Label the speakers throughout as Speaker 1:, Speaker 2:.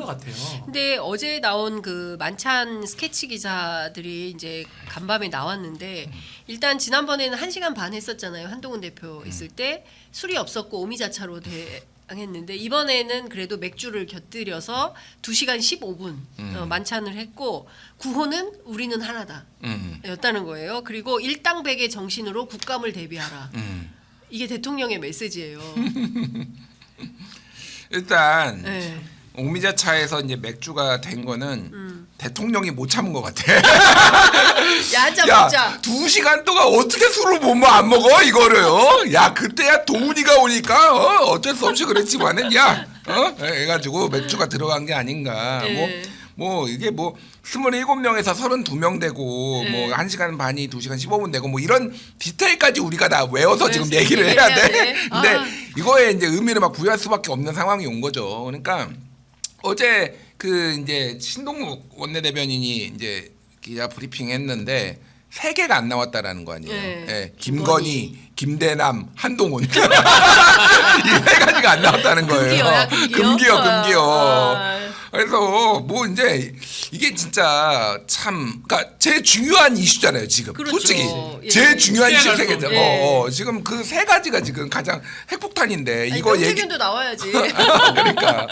Speaker 1: 같아요.
Speaker 2: 근데 어제 나온 그 만찬 스케치 기사들이 이제 간밤에 나왔는데 일단 지난번에는 1시간 반 했었잖아요. 한동훈 대표 있을 때 술이 없었고 오미자차로 대항했는데 이번에는 그래도 맥주를 곁들여서 2시간 15분 만찬을 했고 구호는 우리는 하나다 였다는 거예요. 그리고 일당백의 정신으로 국감을 대비하라. 이게 대통령의 메시지예요.
Speaker 3: 일단
Speaker 2: 네.
Speaker 3: 오미자차에서 이제 맥주가 된 거는 대통령이 못 참은 것 같아.
Speaker 2: 야, 한 잔 먹자.
Speaker 3: 2시간 동안 어떻게 술을 안 먹어 이거를? 야, 그때야 도훈이가 오니까 어쩔 수 없이 그랬지만은 해가지고 맥주가 들어간 게 아닌가.
Speaker 2: 네.
Speaker 3: 뭐 이게 뭐 27명에서 32명 되고
Speaker 2: 네.
Speaker 3: 뭐 1시간 반이 2시간 15분 되고 뭐 이런 디테일까지 우리가 다 외워서 지금 얘기를 해야
Speaker 2: 얘기해야
Speaker 3: 돼.
Speaker 2: 돼.
Speaker 3: 근데 이거에 이제 의미를 막 부여할 수밖에 없는 상황이 온 거죠. 그러니까 어제 그 이제 신동욱 원내대변인이 이제 기자 브리핑 했는데 3개가 안 나왔다라는 거 아니에요.
Speaker 2: 네.
Speaker 3: 예, 김건희, 김대남, 한동훈 이 3가지가 안 나왔다는 거예요.
Speaker 2: 금기어야, 금기어?
Speaker 3: 금기어. 그래서 뭐 이제 이게 진짜 참 그러니까 제일 중요한 이슈잖아요 지금.
Speaker 2: 그렇죠.
Speaker 3: 솔직히
Speaker 2: 예.
Speaker 3: 제일 중요한 이슈
Speaker 1: 피해갈 수
Speaker 3: 세계죠.
Speaker 2: 없는.
Speaker 3: 지금 그 3가지가 지금 가장 핵폭탄인데
Speaker 2: 아니,
Speaker 3: 이거 얘기
Speaker 2: 명태균도 나와야지.
Speaker 3: 그러니까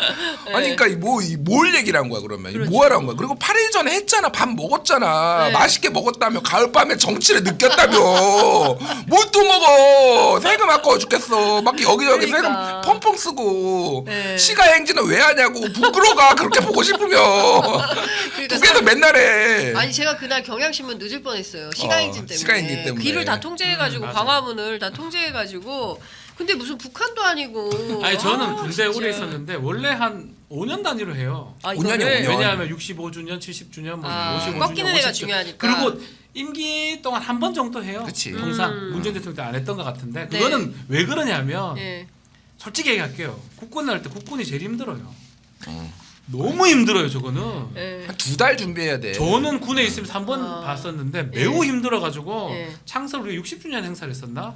Speaker 2: 네.
Speaker 3: 아니 그러니까 뭘 얘기를 한 거야 그러면
Speaker 2: 그렇죠.
Speaker 3: 뭐 하라는 거야. 그리고 8일 전에 했잖아. 밥 먹었잖아.
Speaker 2: 네.
Speaker 3: 맛있게 먹었다며. 가을밤에 정치를 느꼈다며. 뭘 또 먹어. 세금 아까워 죽겠어. 막 여기저기
Speaker 2: 그러니까.
Speaker 3: 세금 펑펑 쓰고
Speaker 2: 네.
Speaker 3: 시가행진은 왜 하냐고. 부끄러가 그렇게 보고 싶으면
Speaker 2: 그러니까
Speaker 3: 국회에서 맨날 해.
Speaker 2: 아니 제가 그날 경향신문 늦을 뻔했어요. 시가행진 때문에.
Speaker 3: 시가행진 때문에.
Speaker 2: 길을 다 통제해가지고
Speaker 1: 맞아요.
Speaker 2: 광화문을 다 통제해가지고 근데 무슨 북한도 아니고.
Speaker 1: 아니 저는 군대
Speaker 2: 진짜.
Speaker 1: 오래 있었는데 원래 한 5년 단위로 해요.
Speaker 2: 아,
Speaker 3: 5년이요,
Speaker 2: 이거를?
Speaker 3: 5년.
Speaker 1: 왜냐하면 65주년, 70주년, 뭐
Speaker 2: 아,
Speaker 1: 55주년,
Speaker 2: 꺾이는 애가
Speaker 1: 50주년.
Speaker 2: 중요하니까.
Speaker 1: 그리고 임기 동안 한 번 정도 해요.
Speaker 3: 그치.
Speaker 1: 통상 문재인 대통령 때 안 했던 것 같은데
Speaker 2: 네.
Speaker 1: 그거는 왜 그러냐면
Speaker 2: 예.
Speaker 1: 솔직히 얘기할게요. 국군 날 때 국군이 제일 힘들어요. 너무 힘들어요 저거는.
Speaker 2: 예.
Speaker 3: 한 2달 준비해야 돼.
Speaker 1: 저는 군에 있으면서 한 번
Speaker 2: 아.
Speaker 1: 봤었는데 매우
Speaker 2: 예.
Speaker 1: 힘들어가지고
Speaker 2: 예.
Speaker 1: 창설 우리 60주년 행사를 했었나?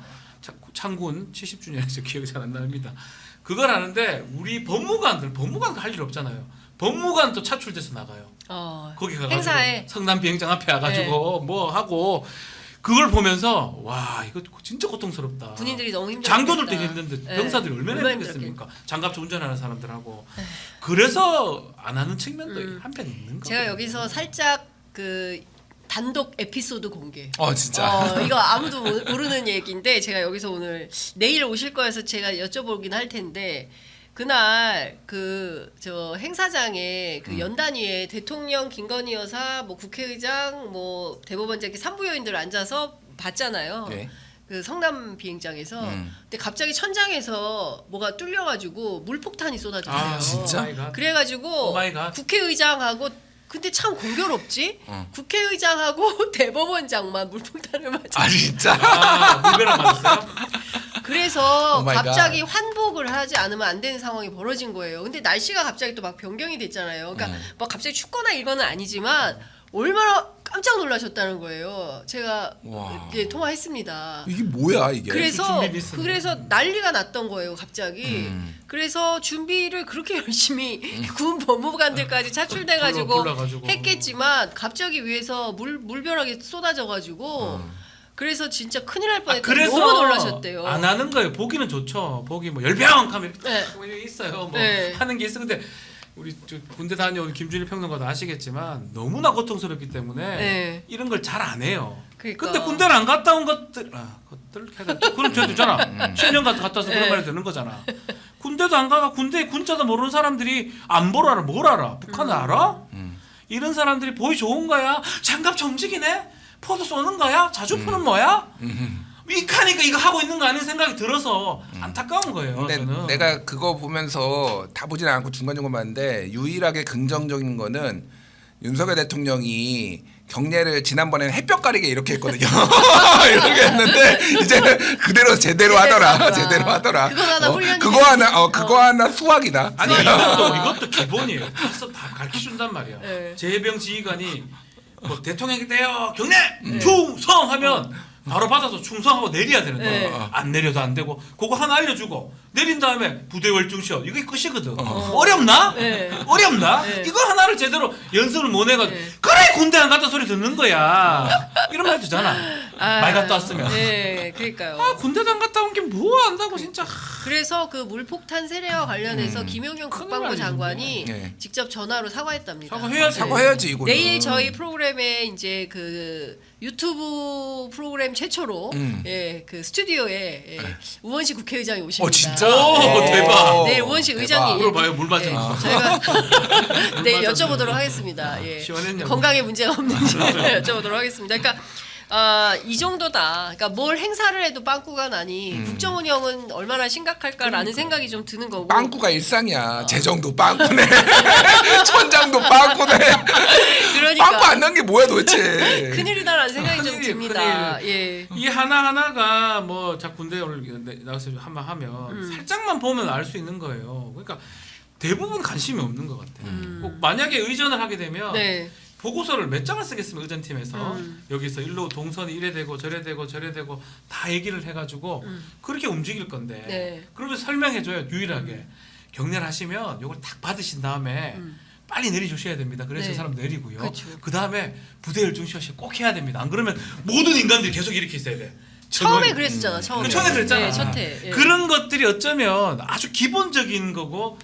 Speaker 1: 창군 70주년에서 기억이 잘 안 납니다. 그걸 하는데 우리 법무관 할 일 없잖아요. 법무관도 차출돼서 나가요. 거기 가가지고
Speaker 2: 행사에.
Speaker 1: 성남 비행장 앞에 와가지고 뭐 하고 그걸 보면서 와 이거 진짜 고통스럽다.
Speaker 2: 군인들이 너무 힘들어.
Speaker 1: 장교들도 힘든데
Speaker 2: 예.
Speaker 1: 병사들이 얼마나
Speaker 2: 얼마나
Speaker 1: 힘들겠습니까? 장갑차 운전하는 사람들하고 그래서 안 하는 측면도 한편 있는 거.
Speaker 2: 제가 여기서 살짝 그 단독 에피소드 공개.
Speaker 3: 진짜.
Speaker 2: 이거 아무도 모르는 얘기인데 제가 여기서 오늘 내일 오실 거여서 제가 여쭤보긴 할 텐데 그날 그 저 행사장에 그 연단위에 대통령 김건희 여사 뭐 국회의장 뭐 대법원장 이렇게 산부요인들 앉아서 봤잖아요.
Speaker 3: 네.
Speaker 2: 그 성남 비행장에서 근데 갑자기 천장에서 뭐가 뚫려가지고 물폭탄이 쏟아졌어요.
Speaker 1: 아
Speaker 3: 진짜?
Speaker 1: 오마이갓.
Speaker 2: 그래가지고
Speaker 1: 오마이갓.
Speaker 2: 국회의장하고 근데 참 공교롭지? 국회의장하고 대법원장만 물폭탄을 맞았어요.
Speaker 3: 진짜.
Speaker 1: 물벼락 맞았어요?
Speaker 2: 그래서
Speaker 3: 오 마이 갓.
Speaker 2: 갑자기 환복을 하지 않으면 안 되는 상황이 벌어진 거예요. 근데 날씨가 갑자기 또 막 변경이 됐잖아요. 그러니까 막 갑자기 춥거나 이거는 아니지만 얼마나 깜짝 놀라셨다는 거예요. 제가
Speaker 3: 와.
Speaker 2: 이제 통화했습니다.
Speaker 3: 이게 뭐야 이게?
Speaker 2: 그래서
Speaker 1: 준비 미스네.
Speaker 2: 그래서 난리가 났던 거예요, 갑자기. 그래서 준비를 그렇게 열심히 군 법무관들까지 차출돼가지고
Speaker 1: 불러가지고.
Speaker 2: 했겠지만 갑자기 위에서 물벼락이 쏟아져가지고 그래서 진짜 큰일 날 뻔했다.
Speaker 1: 그래서
Speaker 2: 너무 놀라셨대요.
Speaker 1: 안 하는 거예요. 보기는 좋죠. 보기 뭐 열병 하면
Speaker 2: 네.
Speaker 1: 뭐 있어요. 뭐
Speaker 2: 네.
Speaker 1: 하는 게 있어. 근데 우리 저 군대 다녀온 김준일 평론가도 아시겠지만 너무나 고통스럽기 때문에
Speaker 2: 네.
Speaker 1: 이런 걸 잘 안 해요.
Speaker 2: 그러니까.
Speaker 1: 근데 군대를 안 갔다 온 것들 그럼 저 되잖아. 10년 갔다 와서 그런
Speaker 2: 네.
Speaker 1: 말이 되는 거잖아. 군대도 안 가가 군대 군자도 모르는 사람들이 안 보러 알아. 뭘 알아? 북한을 알아? 이런 사람들이 보기 좋은 거야? 장갑 정직이네? 포도 쏘는 거야? 자주포는 뭐야? 이카니까 이거 하고 있는 거 아닌 생각이 들어서 안타까운 거예요.
Speaker 3: 근데
Speaker 1: 저는.
Speaker 3: 내가 그거 보면서 다 보진 않고 중간중간 봤는데 유일하게 긍정적인 거는 윤석열 대통령이 경례를 지난번에는 햇볕 가리게 이렇게 했거든요. 이렇게 했는데 이제 그대로 제대로 하더라. 제대로 하더라.
Speaker 2: 그거 하나 훈련이
Speaker 3: 그거 하나 수학이다.
Speaker 1: 아니 이것도 기본이에요. 다 가르쳐준단 말이야.
Speaker 2: 네.
Speaker 1: 재병 지휘관이 뭐 대통령이 돼요 경례 충성 하면 바로 받아서 충성하고 내려야 되는데
Speaker 2: 네.
Speaker 1: 안 내려도 안 되고 그거 하나 알려주고 내린 다음에 부대 월중시험 이게 끝이거든. 어렵나?
Speaker 2: 네.
Speaker 1: 어렵나?
Speaker 2: 네.
Speaker 1: 이거 하나를 제대로 연습을 못 해가지고
Speaker 2: 네.
Speaker 1: 그래 군대 안 갔다 소리 듣는 거야. 이런 말 되잖아. 말 갔다 왔으면.
Speaker 2: 네, 그러니까요.
Speaker 1: 아 군대도 안 갔다 온 게 뭐 안다고 진짜.
Speaker 2: 그래서 그 물폭탄 세례와 관련해서 김용현
Speaker 1: 큰일
Speaker 2: 국방부
Speaker 1: 나지,
Speaker 2: 장관이
Speaker 3: 네.
Speaker 2: 직접 전화로 사과했답니다.
Speaker 1: 사과해야지.
Speaker 3: 사과해야지 이거는.
Speaker 2: 내일 저희 프로그램에 이제 그 유튜브 프로그램 최초로 예, 그 스튜디오에 예, 우원식 국회의장이 오십니다.
Speaker 3: 진짜?
Speaker 1: 오,
Speaker 2: 네.
Speaker 1: 대박.
Speaker 2: 내일 우원식
Speaker 3: 대박.
Speaker 2: 의장이
Speaker 1: 물어봐요, 물 맞은 거.
Speaker 2: 저희가 내일
Speaker 1: 맞았네.
Speaker 2: 여쭤보도록 하겠습니다. 예.
Speaker 1: 시원했냐고.
Speaker 2: 건강에 문제가 없는지 여쭤보도록 하겠습니다. 그러니까 이 정도다. 그러니까 뭘 행사를 해도 빵꾸가 나니 국정 운영은 얼마나 심각할까라는 생각이 좀 드는 거고.
Speaker 3: 빵꾸가 일상이야. 재정도 빵꾸네. 천장도 빵꾸네.
Speaker 2: 그러니까
Speaker 3: 빵꾸 안 난 게 뭐야 도대체.
Speaker 2: 큰일이다라는 생각이 좀
Speaker 1: 큰일이에요,
Speaker 2: 듭니다.
Speaker 1: 큰일.
Speaker 2: 예.
Speaker 1: 이 하나하나가 뭐 자 군대 오늘 나가서 한번 하면 살짝만 보면 알 수 있는 거예요. 그러니까 대부분 관심이 없는 것 같아요. 꼭 만약에 의전을 하게 되면
Speaker 2: 네.
Speaker 1: 보고서를 몇 장을 쓰겠으면 의전팀에서 여기서 일로 동선이 이래 되고 저래 되고 저래 되고 다 얘기를 해가지고 그렇게 움직일 건데
Speaker 2: 네.
Speaker 1: 그러면 설명해줘요 유일하게 경례를 하시면 이걸 딱 받으신 다음에 빨리 내려주셔야 됩니다. 그래서
Speaker 2: 네.
Speaker 1: 그 사람 내리고요.
Speaker 2: 그렇죠.
Speaker 1: 그 다음에 부대 열중시험을 꼭 해야 됩니다. 안 그러면 모든 인간들이 계속 이렇게 있어야 돼.
Speaker 2: 처음에 그랬었잖아. 처음에.
Speaker 1: 처음에 그랬잖아.
Speaker 2: 네, 첫 해. 예.
Speaker 1: 그런 것들이 어쩌면 아주 기본적인 거고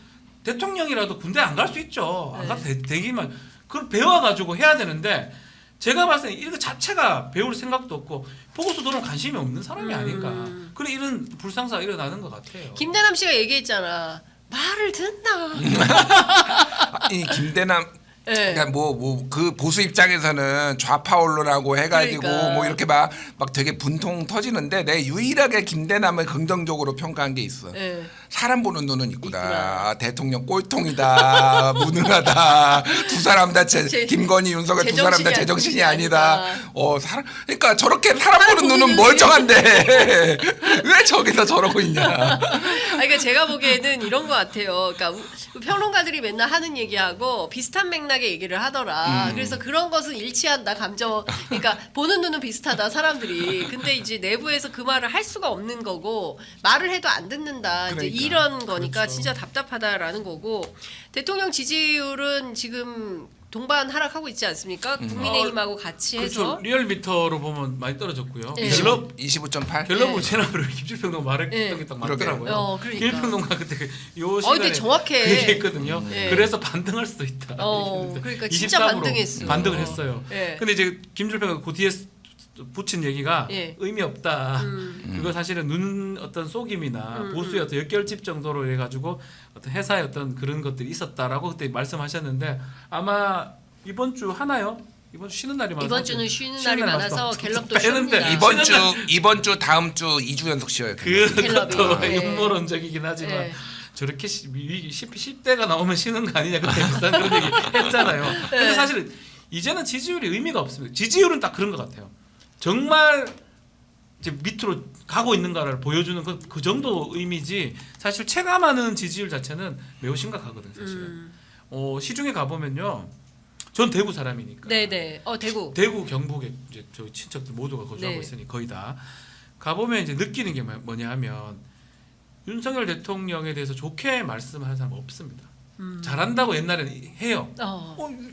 Speaker 1: 대통령이라도 군대 안 갈 수 있죠. 안
Speaker 2: 네.
Speaker 1: 가도 되기만 그걸 배워가지고 해야 되는데 제가 봤을 때 이거 자체가 배울 생각도 없고 보고서 들어오면 관심이 없는 사람이 아닐까. 그래 이런 불상사가 일어나는 것 같아요.
Speaker 2: 김대남 씨가 얘기했잖아. 말을 듣나.
Speaker 3: 이 김대남
Speaker 2: 네.
Speaker 3: 그러니까 뭐 그 보수 입장에서는 좌파 언론하고 해가지고
Speaker 2: 그러니까.
Speaker 3: 뭐 이렇게 막 되게 분통 터지는데 내 유일하게 김대남을 긍정적으로 평가한 게 있어.
Speaker 2: 네.
Speaker 3: 사람 보는 눈은 있구나.
Speaker 2: 있구나.
Speaker 3: 대통령 꼴통이다. 무능하다. 두 사람 다 김건희, 윤석열 두 사람 다 제정신이 아니다. 사람 그러니까 저렇게 사람 보는 눈은 멀쩡한데 왜 저기서 저러고 있냐.
Speaker 2: 그러니까 제가 보기에는 이런 것 같아요. 그러니까 평론가들이 맨날 하는 얘기하고 비슷한 맥락의 얘기를 하더라. 그래서 그런 것은 일치한다. 감정. 그러니까 보는 눈은 비슷하다. 사람들이. 근데 이제 내부에서 그 말을 할 수가 없는 거고 말을 해도 안 듣는다.
Speaker 3: 그러니까.
Speaker 2: 이제 이런 거니까
Speaker 1: 그렇죠.
Speaker 2: 진짜 답답하다라는 거고 대통령 지지율은 지금 동반 하락하고 있지 않습니까? 국민의힘하고 같이 해서
Speaker 1: 그렇죠. 리얼미터로 보면 많이 떨어졌고요.
Speaker 2: 네.
Speaker 1: 갤럽
Speaker 3: 25.8.
Speaker 1: 갤럽으로
Speaker 2: 네.
Speaker 1: 제나브를 김주평동 말했던
Speaker 2: 네.
Speaker 1: 게 딱 맞더라고요.
Speaker 2: 그러니까.
Speaker 1: 김주평동가 그때 요 시간에
Speaker 2: 근데 정확해.
Speaker 1: 그 얘기했거든요.
Speaker 2: 네.
Speaker 1: 그래서 반등할 수도 있다.
Speaker 2: 그러니까 진짜
Speaker 1: 23%
Speaker 2: 반등했어.
Speaker 1: 반등을 했어요.
Speaker 2: 네.
Speaker 1: 근데 이제 김주평가 그 뒤에 붙인 얘기가
Speaker 2: 예.
Speaker 1: 의미 없다. 그거 사실은 눈 어떤 속임이나 보수의 어떤 역결집 정도로 해가지고 어떤 회사의 어떤 그런 것들이 있었다라고 그때 말씀하셨는데 아마 이번 주 하나요? 이번 주 쉬는 날이 많아서
Speaker 2: 이번 주는 쉬는 날이 많아서 갤럽도
Speaker 1: 빼는데
Speaker 2: 쉽니다.
Speaker 3: 이번 주 다음 주 2주 연속 쉬어요.
Speaker 1: 그것도
Speaker 2: 갤럽이. 예.
Speaker 1: 음모론적이긴 하지만
Speaker 2: 예.
Speaker 1: 저렇게 10대가 나오면 쉬는 거 아니냐 그때 비슷한 그런 얘기 했잖아요. 근데 사실 이제는 지지율이 의미가 없습니다. 지지율은 딱 그런 것 같아요. 정말 이제 밑으로 가고 있는가를 보여주는 그 정도 의미지 사실 체감하는 지지율 자체는 매우 심각하거든요. 사실은 시중에 가보면요. 전 대구 사람이니까.
Speaker 2: 네네. 대구.
Speaker 1: 대구 경북에 이제 저 친척들 모두가 거주하고
Speaker 2: 네.
Speaker 1: 있으니 거의 다 가보면 이제 느끼는 게 뭐냐 하면 윤석열 대통령에 대해서 좋게 말씀하는 사람 없습니다. 잘한다고 옛날에는 해요.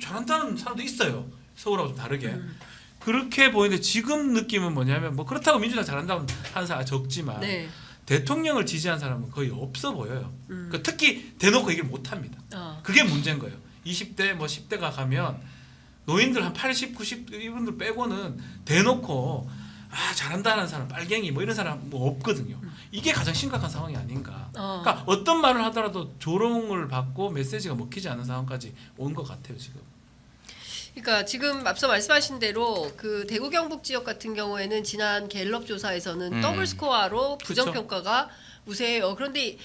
Speaker 1: 잘한다는 사람도 있어요. 서울하고 좀 다르게. 그렇게 보이는데 지금 느낌은 뭐냐면 뭐 그렇다고 민주당 잘한다고 하는 사람 적지만
Speaker 2: 네.
Speaker 1: 대통령을 지지한 사람은 거의 없어 보여요. 그러니까 특히 대놓고 얘기를 못합니다. 그게 문제인 거예요. 20대 뭐 10대가 가면 노인들 한 80, 90 이분들 빼고는 대놓고 잘한다는 사람 빨갱이 뭐 이런 사람 뭐 없거든요. 이게 가장 심각한 상황이 아닌가. 그러니까 어떤 말을 하더라도 조롱을 받고 메시지가 먹히지 않는 상황까지 온 것 같아요 지금.
Speaker 2: 그러니까 지금 앞서 말씀하신 대로 그 대구 경북 지역 같은 경우에는 지난 갤럽 조사에서는 더블 스코어로 부정 평가가 우세해요. 그런데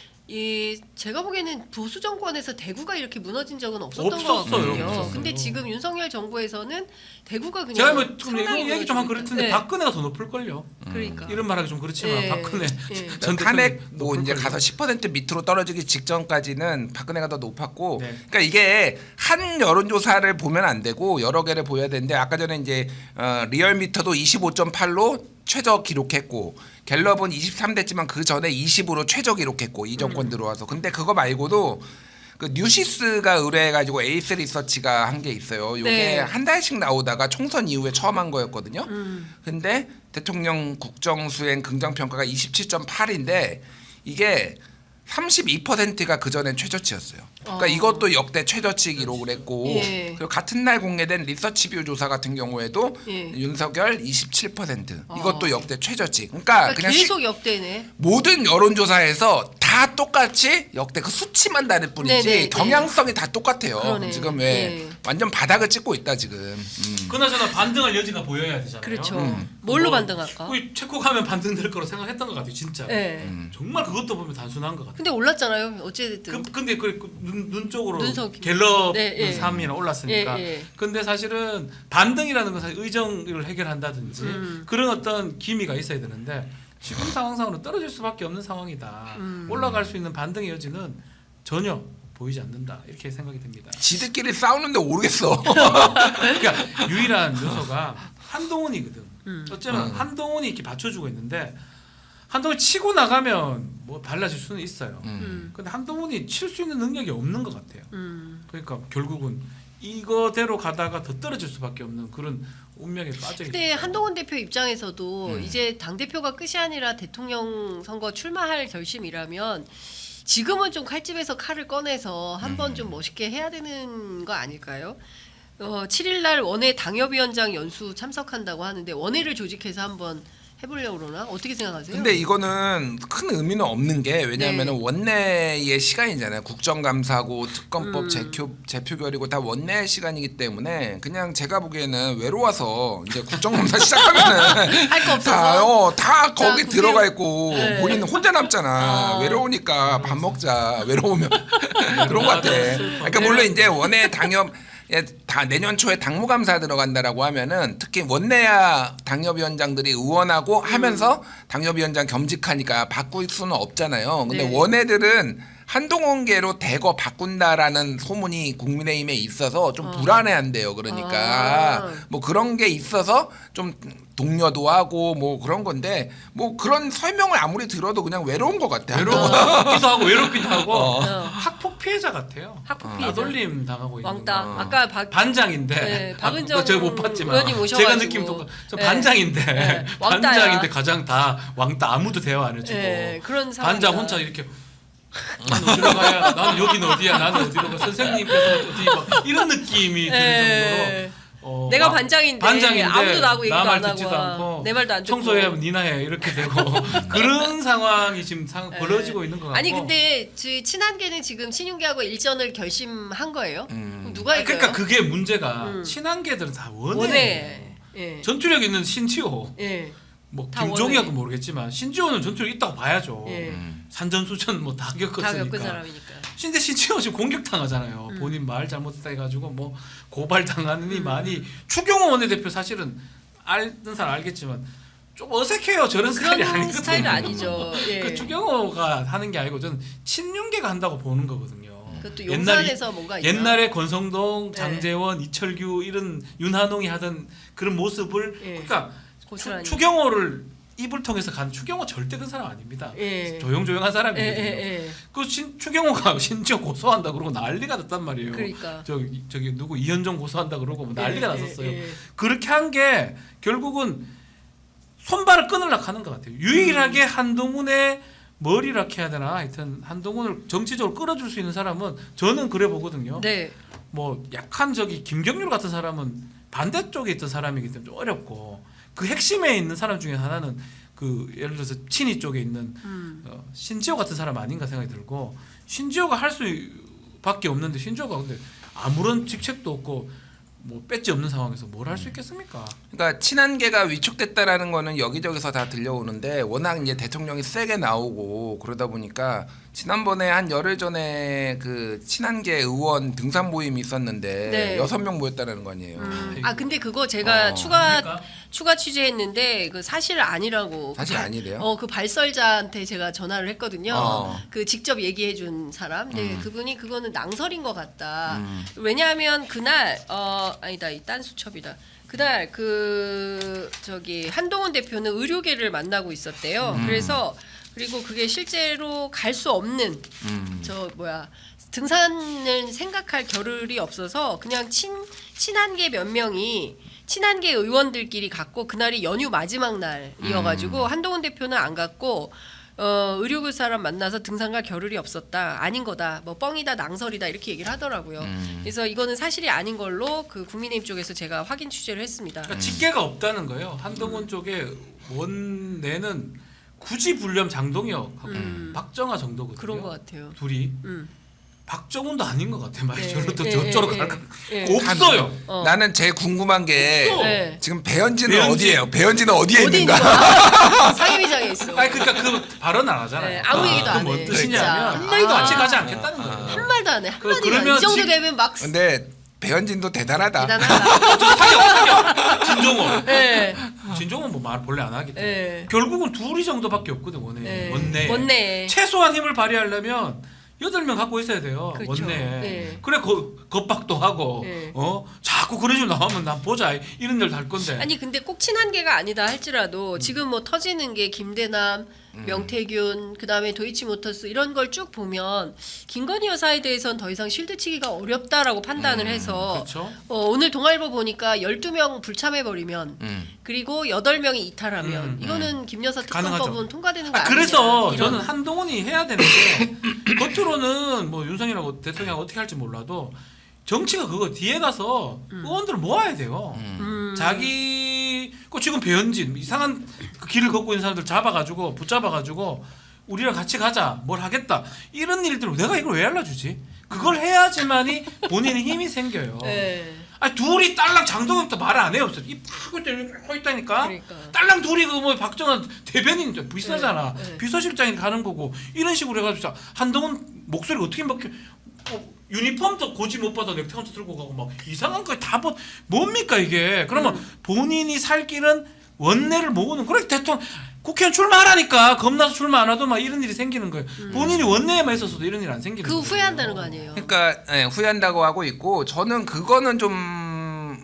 Speaker 2: 제가 보기에는 보수 정권에서 대구가 이렇게 무너진 적은 없었던 것 같거든요.
Speaker 1: 없었어요.
Speaker 2: 근데 지금 윤석열 정부에서는 대구가 그냥
Speaker 1: 제가 뭐 좀
Speaker 2: 상당히
Speaker 1: 얘기 좀 한 그렇던데
Speaker 2: 네.
Speaker 1: 박근혜가 더 높을 걸요.
Speaker 2: 그러니까
Speaker 1: 이런 말하기 좀 그렇지만
Speaker 2: 예.
Speaker 1: 박근혜
Speaker 2: 예.
Speaker 1: 전
Speaker 3: 탄핵
Speaker 1: 대통령
Speaker 3: 뭐
Speaker 1: 높을
Speaker 3: 이제
Speaker 1: 걸요.
Speaker 3: 가서 10% 밑으로 떨어지기 직전까지는 박근혜가 더 높았고,
Speaker 1: 네.
Speaker 3: 그러니까 이게 한 여론조사를 보면 안 되고 여러 개를 보여야 되는데 아까 전에 이제 리얼미터도 25.8로 최저 기록했고 갤럽은 23됐지만 그 전에 20으로 최저 기록했고 이 정권 들어와서. 근데 그거 말고도 그 뉴시스가 의뢰해가지고 에이스 리서치가 한 게 있어요. 요게
Speaker 2: 네.
Speaker 3: 한 달씩 나오다가 총선 이후에 처음 한 거였거든요. 근데 대통령 국정수행 긍정평가가 27.8인데 이게 32%가 그 전엔 최저치였어요. 그러니까 이것도 역대 최저치 기록을 했고
Speaker 2: 예.
Speaker 3: 그리고 같은 날 공개된 리서치뷰 조사 같은 경우에도
Speaker 2: 예.
Speaker 3: 윤석열 27% 이것도 역대 최저치. 그러니까 그냥
Speaker 2: 계속 역대네.
Speaker 3: 모든 여론조사에서 다 똑같이 역대 그 수치만 다를 뿐이지
Speaker 2: 네네,
Speaker 3: 경향성이 다 똑같아요.
Speaker 2: 그러네.
Speaker 3: 지금 왜
Speaker 2: 예.
Speaker 3: 완전 바닥을 찍고 있다 지금.
Speaker 1: 그나저나 반등할 여지가 보여야 되잖아요.
Speaker 2: 그렇죠. 뭘로
Speaker 1: 뭐,
Speaker 2: 반등할까?
Speaker 1: 거의 체코 가면 반등될 거로 생각했던 것 같아요, 진짜.
Speaker 2: 네.
Speaker 1: 정말 그것도 보면 단순한 것 같아요.
Speaker 2: 근데 올랐잖아요. 어찌됐든.
Speaker 1: 근데 눈 쪽으로
Speaker 2: 눈썹이.
Speaker 1: 갤럽
Speaker 2: 네, 예.
Speaker 1: 3이나 올랐으니까.
Speaker 2: 예, 예.
Speaker 1: 근데 사실은 반등이라는 건 사실 의정을 해결한다든지 그런 어떤 기미가 있어야 되는데 지금 상황상으로는 떨어질 수밖에 없는 상황이다. 올라갈 수 있는 반등의 여지는 전혀 보이지 않는다. 이렇게 생각이 됩니다.
Speaker 3: 지들끼리 싸우는데 모르겠어.
Speaker 1: 그러니까 유일한 요소가 한동훈이거든. 어쩌면 한동훈이 이렇게 받쳐주고 있는데 한동훈이 치고 나가면 뭐 달라질 수는 있어요. 근데 한동훈이 칠 수 있는 능력이 없는 것 같아요. 그러니까 결국은 이거대로 가다가 더 떨어질 수밖에 없는 그런 운명에 빠져 있어요.
Speaker 2: 근데 한동훈 대표 입장에서도 이제 당 대표가 끝이 아니라 대통령 선거 출마할 결심이라면 지금은 좀 칼집에서 칼을 꺼내서 한번 좀 멋있게 해야 되는 거 아닐까요? 7일 날 원외 당협위원장 연수 참석한다고 하는데 원외를 조직해서 한번 해보려고 그러나 어떻게 생각하세요?
Speaker 3: 근데 이거는 큰 의미는 없는 게 왜냐하면
Speaker 2: 네.
Speaker 3: 원내의 시간이잖아요. 국정감사고 특검법 제표결이고 다 원내 시간이기 때문에 그냥 제가 보기에는 외로워서 이제 국정감사 시작하면은
Speaker 2: 할 거 없어서
Speaker 3: 다 거기
Speaker 2: 자,
Speaker 3: 들어가 있고
Speaker 2: 네.
Speaker 3: 본인은 혼자 남잖아. 외로우니까 밥 먹자. 외로우면 그런 것 같아. 그러니까 물론 이제 원내 당협 다 내년 초에 당무감사 들어간다라고 하면은 특히 원내야 당협위원장들이 의원하고 하면서 당협위원장 겸직하니까 바꿀 수는 없잖아요. 근데
Speaker 2: 네.
Speaker 3: 원내들은 한동훈계로 대거 바꾼다라는 소문이 국민의힘에 있어서 좀 불안해한대요. 그러니까 뭐 그런 게 있어서 좀 동료도 하고 뭐 그런 건데 뭐 그런 설명을 아무리 들어도 그냥 외로운 것 같아.
Speaker 1: 외롭기도 하고 외롭기도 하고 학폭 피해자 같아요.
Speaker 2: 학폭 피해자.
Speaker 1: 나돌림 당하고 있는
Speaker 2: 왕따.
Speaker 1: 거.
Speaker 2: 아까
Speaker 1: 반장인데
Speaker 2: 네, 박은정
Speaker 1: 제가 못 봤지만
Speaker 2: 의원님 오셔가지고.
Speaker 1: 제가 느낌 저
Speaker 2: 네.
Speaker 1: 반장인데
Speaker 2: 네, 왕따야.
Speaker 1: 반장인데 가장 다 왕따 아무도 대화 안 해주고
Speaker 2: 네, 그런 상황이다.
Speaker 1: 반장 혼자 이렇게 나는 어디로 가야 나는 여기는 어디야 나는 어디로 가 선생님께서 어디 가 이런 느낌이 들
Speaker 2: 네.
Speaker 1: 정도로
Speaker 2: 내가 반장인데 아무도 나하고 얘기도
Speaker 1: 나말
Speaker 2: 안 하고
Speaker 1: 듣지도 않고
Speaker 2: 내 말도 안 듣고
Speaker 1: 청소해 니나 해 이렇게 되고 그런 상황이 지금 벌어지고 있는 것 같고
Speaker 2: 아니 근데 친한계는 지금 친윤계하고 일전을 결심한 거예요? 그럼 누가 이겨요?
Speaker 1: 그러니까 그게 문제가 친한계들은 다 원해.
Speaker 2: 예.
Speaker 1: 전투력 있는 신지호
Speaker 2: 예.
Speaker 1: 뭐
Speaker 2: 다
Speaker 1: 김종희하고
Speaker 2: 원해.
Speaker 1: 모르겠지만 신지호는 전투력 있다고 봐야죠.
Speaker 2: 예.
Speaker 1: 산전수전 뭐 다
Speaker 2: 다 겪은
Speaker 1: 겪었으니까.
Speaker 2: 사람이니까.
Speaker 1: 근데 신지호 지금 공격당하잖아요. 본인 말 잘못했다 해가지고 뭐 고발당하느니 많이 추경호 원내대표 사실은 알던 사람 알겠지만 좀 어색해요. 저런 스타일이
Speaker 2: 그런
Speaker 1: 아니거든요.
Speaker 2: 스타일 아니죠. 예.
Speaker 1: 그 추경호가 하는 게 아니고 저는 친윤계가 한다고 보는 거거든요.
Speaker 2: 그것도
Speaker 1: 옛날
Speaker 2: 용산에서 뭔가 있나?
Speaker 1: 옛날에 권성동,
Speaker 2: 네.
Speaker 1: 장제원, 이철규 이런 윤한홍이 하던 그런 모습을
Speaker 2: 예.
Speaker 1: 그러니까
Speaker 2: 고스란히.
Speaker 1: 추경호를 입을 통해서 간 추경호 절대 그 사람 아닙니다.
Speaker 2: 예.
Speaker 1: 조용조용한 사람이거든요.
Speaker 2: 예.
Speaker 1: 그 추경호가 심지어 고소한다 그러고 난리가 났단 말이에요.
Speaker 2: 그러니까.
Speaker 1: 저기 누구 이현정 고소한다 그러고 뭐 난리가
Speaker 2: 예,
Speaker 1: 났었어요.
Speaker 2: 예.
Speaker 1: 그렇게 한 게 결국은 손발을 끊으려고 하는 것 같아요. 유일하게 한동훈의 머리라고 해야 되나 하여튼 한동훈을 정치적으로 끌어줄 수 있는 사람은 저는 그래 보거든요.
Speaker 2: 네.
Speaker 1: 뭐 약한 김경률 같은 사람은 반대쪽에 있던 사람이기 때문에 좀 어렵고 그 핵심에 있는 사람 중에 하나는 그 예를 들어서 친이 쪽에 있는 신지호 같은 사람 아닌가 생각이 들고 신지호가 할 수밖에 없는데 신지호가 근데 아무런 직책도 없고 뭐 배지 없는 상황에서 뭘 할 수 있겠습니까?
Speaker 3: 그러니까 친한계가 위축됐다라는 거는 여기저기서 다 들려오는데 워낙 이제 대통령이 세게 나오고 그러다 보니까 지난번에 한 열흘 전에 그 친한계 의원 등산 모임이 있었는데
Speaker 2: 네.
Speaker 3: 6명 모였다는 거 아니에요.
Speaker 2: 아 근데 그거 제가
Speaker 1: 그러니까?
Speaker 2: 추가 취재했는데 그 사실 아니라고.
Speaker 3: 사실 아니래요?
Speaker 2: 그 발설자한테 제가 전화를 했거든요.
Speaker 3: 어.
Speaker 2: 그 직접 얘기해준 사람. 근데 그분이 그거는 낭설인 것 같다. 왜냐하면 그날 아니다 이 딴 수첩이다. 그날 저기 한동훈 대표는 의료계를 만나고 있었대요. 그리고 그게 실제로 갈 수 없는 등산을 생각할 겨를이 없어서 그냥 친한계 몇 명이 친한계 의원들끼리 갔고 그날이 연휴 마지막 날이어가지고 한동훈 대표는 안 갔고 의료계 사람 만나서 등산 갈 겨를이 없었다. 아닌 거다. 뭐 뻥이다, 낭설이다 이렇게 얘기를 하더라고요. 그래서 이거는 사실이 아닌 걸로 그 국민의힘 쪽에서 제가 확인 취재를 했습니다.
Speaker 1: 그러니까 직계가 없다는 거예요. 한동훈 쪽에 원내는 굳이 불렴 장동혁하고 박정아 정도거든요.
Speaker 2: 그런 것 같아요.
Speaker 1: 둘이 박정훈도 아닌 것 같아. 말이 저로 또
Speaker 2: 예,
Speaker 1: 저쪽으로
Speaker 2: 예,
Speaker 1: 갈까?
Speaker 2: 예.
Speaker 1: 없어요.
Speaker 3: 나는 제일 궁금한 게
Speaker 2: 네.
Speaker 3: 지금 배현진은
Speaker 1: 배현진.
Speaker 3: 어디예요? 배현진은 어디에
Speaker 2: 어디
Speaker 3: 있는가?
Speaker 2: 있는가? 상임위장에 있어.
Speaker 1: 아니 그러니까 그 발언 안 하잖아요.
Speaker 2: 네, 아무 얘기도 안
Speaker 1: 그건
Speaker 2: 해.
Speaker 1: 뭔 뜻이냐면
Speaker 2: 진짜.
Speaker 1: 한마디도 같이
Speaker 2: 아.
Speaker 1: 가지 않겠다는 거예요.
Speaker 2: 한 말도 안 해. 한 마디도 안 해.
Speaker 1: 그러면
Speaker 2: 이 정도
Speaker 1: 지금-
Speaker 2: 되면 막
Speaker 3: 근데 배현진도 대단하다.
Speaker 2: 대단하다.
Speaker 1: 사격 진종호.
Speaker 2: 네.
Speaker 1: 진종은 뭐 말 본래 안 하기 때문에
Speaker 2: 네.
Speaker 1: 결국은 둘이 정도밖에 없거든 원내에.
Speaker 2: 원내.
Speaker 1: 최소한 힘을 발휘하려면 8명 갖고 있어야 돼요.
Speaker 2: 그렇죠.
Speaker 1: 원내에.
Speaker 2: 네.
Speaker 1: 그래 겁박도 하고
Speaker 2: 네.
Speaker 1: 자꾸 그런 식으로 나오면 난 보자 이런 일 할 건데.
Speaker 2: 아니 근데 꼭 친한계가 아니다 할지라도 지금 뭐 터지는 게 김대남, 명태균, 그다음에 도이치모터스 이런 걸 쭉 보면 김건희 여사에 대해서는 더 이상 실드치기가 어렵다라고 판단을 해서
Speaker 1: 그렇죠.
Speaker 2: 오늘 동아일보 보니까 12명 불참해버리면 그리고 8명이 이탈하면 이거는 김 여사 특검법은
Speaker 1: 가능하죠.
Speaker 2: 통과되는 거
Speaker 1: 그래서
Speaker 2: 아니냐.
Speaker 1: 저는 한동훈이 해야 되는 게 겉으로는 뭐 윤석열하고 대통령이 어떻게 할지 몰라도 정치가 그거 뒤에 가서 의원들을 모아야 돼요. 자기 지금 배현진 이상한 그 길을 걷고 있는 사람들 잡아가지고 붙잡아가지고 우리랑 같이 가자 뭘 하겠다 이런 일들 내가 이걸 왜 알려주지? 그걸 해야지만이 본인의 힘이 생겨요.
Speaker 2: 네.
Speaker 1: 아니 둘이 딸랑 장동혁도 말 안 해요. 이 팍을 때리고 있다니까.
Speaker 2: 그러니까.
Speaker 1: 딸랑 둘이 그 뭐 박정환 대변인 비싸잖아.
Speaker 2: 네, 네.
Speaker 1: 비서실장이 가는 거고 이런 식으로 해가지고 한동훈 목소리 어떻게 막 유니폼도 고지 못 받아 넥타이도 들고 가고 막 이상한 거 다 뭡니까 이게? 그러면 본인이 살 길은 원내를 모으는 그래 대통령 국회의원 출마하라니까 겁나서 출마 안 하도 막 이런 일이 생기는 거예요. 본인이 원내에만 있었어도 이런 일 안 생기는
Speaker 2: 그
Speaker 1: 거예요.
Speaker 2: 후회한다는 거 아니에요.
Speaker 3: 그러니까 후회한다고 하고 있고 저는 그거는 좀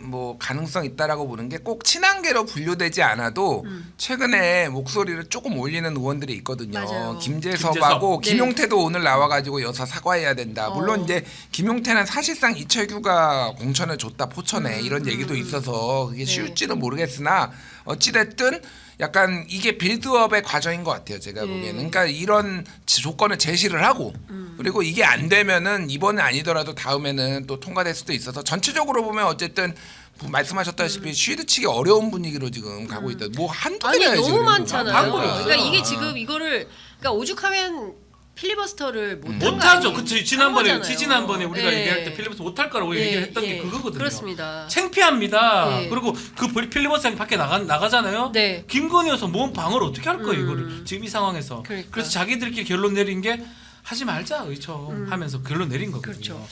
Speaker 3: 뭐 가능성 있다라고 보는 게 꼭 친한계로 분류되지 않아도 최근에 목소리를 조금 올리는 의원들이 있거든요.
Speaker 2: 맞아요.
Speaker 3: 김재섭하고
Speaker 2: 김재섭. 네.
Speaker 3: 김용태도 오늘 나와가지고 여사 사과해야 된다. 물론 이제 김용태는 사실상 이철규가 공천을 줬다 포천에 이런 얘기도 있어서 그게
Speaker 2: 네.
Speaker 3: 쉬울지는 모르겠으나 어찌됐든 약간 이게 빌드업의 과정인 것 같아요. 제가 보기에는. 그러니까 이런 조건을 제시를 하고 그리고 이게 안 되면은 이번에 아니더라도 다음에는 또 통과될 수도 있어서 전체적으로 보면 어쨌든 말씀하셨다시피 쉴드치기 어려운 분위기로 지금 가고 있다. 뭐 한두
Speaker 2: 아니
Speaker 3: 개나
Speaker 2: 너무 많잖아요.
Speaker 1: 바꿔요.
Speaker 2: 그러니까 이게 지금 이거를 그러니까 오죽하면 필리버스터를
Speaker 1: 못하죠. 그치 지난번에
Speaker 2: 거잖아요.
Speaker 1: 우리가
Speaker 2: 예.
Speaker 1: 얘기할 때 필리버스터 못할 거라고
Speaker 2: 예,
Speaker 1: 얘기를 했던 게
Speaker 2: 예.
Speaker 1: 그거거든요.
Speaker 2: 그렇습니다.
Speaker 1: 창피합니다.
Speaker 2: 예.
Speaker 1: 그리고 그 필리버스터장이 밖에 나가잖아요.
Speaker 2: 네.
Speaker 1: 김건희여서 뭔 방어를 어떻게 할 거예요 이거를 지금 이 상황에서.
Speaker 2: 그러니까.
Speaker 1: 그래서 자기들끼리 결론 내린 게 하지 말자 의총 하면서 결론 내린 거거든요.
Speaker 2: 그렇죠.